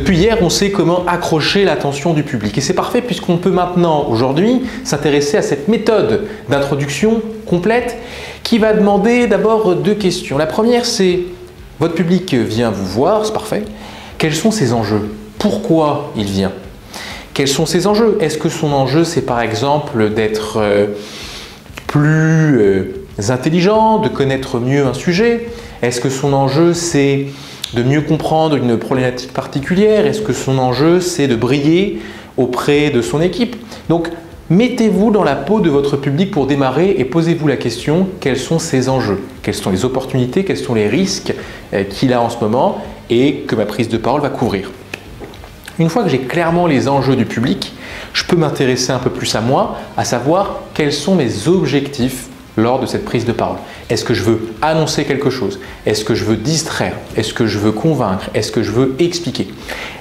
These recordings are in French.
Depuis hier, on sait comment accrocher l'attention du public et c'est parfait puisqu'on peut maintenant, aujourd'hui, s'intéresser à cette méthode d'introduction complète qui va demander d'abord deux questions. La première, c'est votre public vient vous voir, c'est parfait. Quels sont ses enjeux? Pourquoi il vient? Quels sont ses enjeux? Est-ce que son enjeu, c'est par exemple d'être plus intelligent, de connaître mieux un sujet? Est-ce que son enjeu, c'est de mieux comprendre une problématique particulière? Est-ce que son enjeu, c'est de briller auprès de son équipe? Donc, mettez-vous dans la peau de votre public pour démarrer et posez-vous la question, quels sont ses enjeux? Quelles sont les opportunités? Quels sont les risques qu'il a en ce moment et que ma prise de parole va couvrir? Une fois que j'ai clairement les enjeux du public, je peux m'intéresser un peu plus à moi, à savoir quels sont mes objectifs lors de cette prise de parole. Est-ce que je veux annoncer quelque chose? Est-ce que je veux distraire? Est-ce que je veux convaincre? Est-ce que je veux expliquer?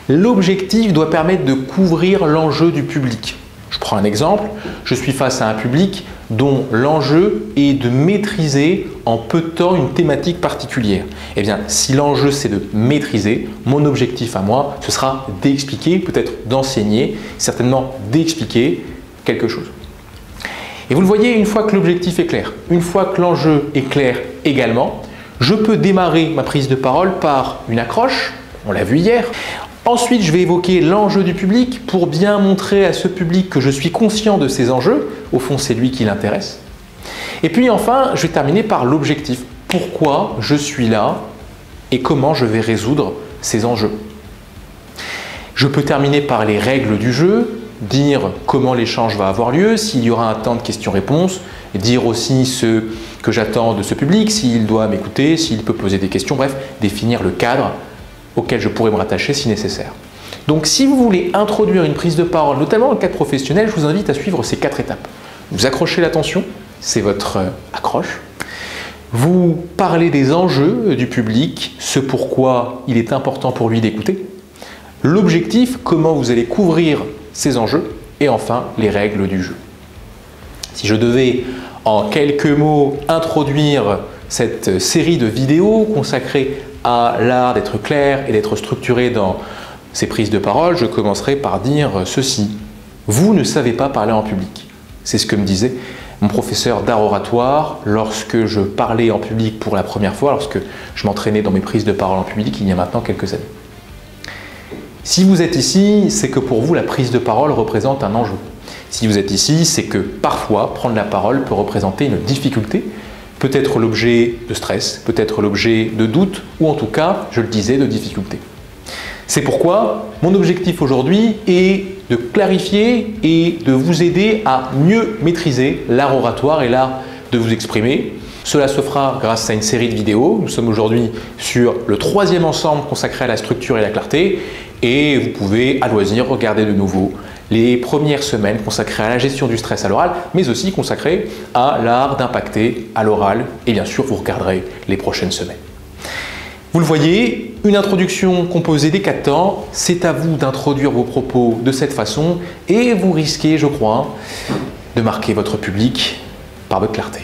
L'objectif doit permettre de couvrir l'enjeu du public. Je prends un exemple, je suis face à un public dont l'enjeu est de maîtriser en peu de temps une thématique particulière. Eh bien, si l'enjeu c'est de maîtriser, mon objectif à moi, ce sera d'expliquer, peut-être d'enseigner, certainement d'expliquer quelque chose. Et vous le voyez, une fois que l'objectif est clair, une fois que l'enjeu est clair également, je peux démarrer ma prise de parole par une accroche, on l'a vu hier. Ensuite, je vais évoquer l'enjeu du public pour bien montrer à ce public que je suis conscient de ses enjeux. Au fond, c'est lui qui l'intéresse. Et puis enfin, je vais terminer par l'objectif. Pourquoi je suis là et comment je vais résoudre ces enjeux. Je peux terminer par les règles du jeu, dire comment l'échange va avoir lieu, s'il y aura un temps de questions-réponses, dire aussi ce que j'attends de ce public, s'il doit m'écouter, s'il peut poser des questions, bref, définir le cadre auquel je pourrais me rattacher si nécessaire. Donc si vous voulez introduire une prise de parole, notamment dans le cadre professionnel, je vous invite à suivre ces 4 étapes. Vous accrochez l'attention, c'est votre accroche. Vous parlez des enjeux du public, ce pourquoi il est important pour lui d'écouter. L'objectif, comment vous allez couvrir ces enjeux. Et enfin, les règles du jeu. Si je devais en quelques mots introduire cette série de vidéos consacrées à l'art d'être clair et d'être structuré dans ses prises de parole, je commencerai par dire ceci. Vous ne savez pas parler en public. C'est ce que me disait mon professeur d'art oratoire lorsque je parlais en public pour la première fois, lorsque je m'entraînais dans mes prises de parole en public il y a maintenant quelques années. Si vous êtes ici, c'est que pour vous la prise de parole représente un enjeu. Si vous êtes ici, c'est que parfois prendre la parole peut représenter une difficulté, peut être l'objet de stress, peut être l'objet de doute ou en tout cas, je le disais, de difficulté. C'est pourquoi mon objectif aujourd'hui est de clarifier et de vous aider à mieux maîtriser l'art oratoire et l'art de vous exprimer. Cela se fera grâce à une série de vidéos. Nous sommes aujourd'hui sur le 3e ensemble consacré à la structure et la clarté et vous pouvez à loisir regarder de nouveau les premières semaines consacrées à la gestion du stress à l'oral, mais aussi consacrées à l'art d'impacter à l'oral et bien sûr vous regarderez les prochaines semaines. Vous le voyez, une introduction composée des 4 temps, c'est à vous d'introduire vos propos de cette façon et vous risquez, je crois, de marquer votre public par votre clarté.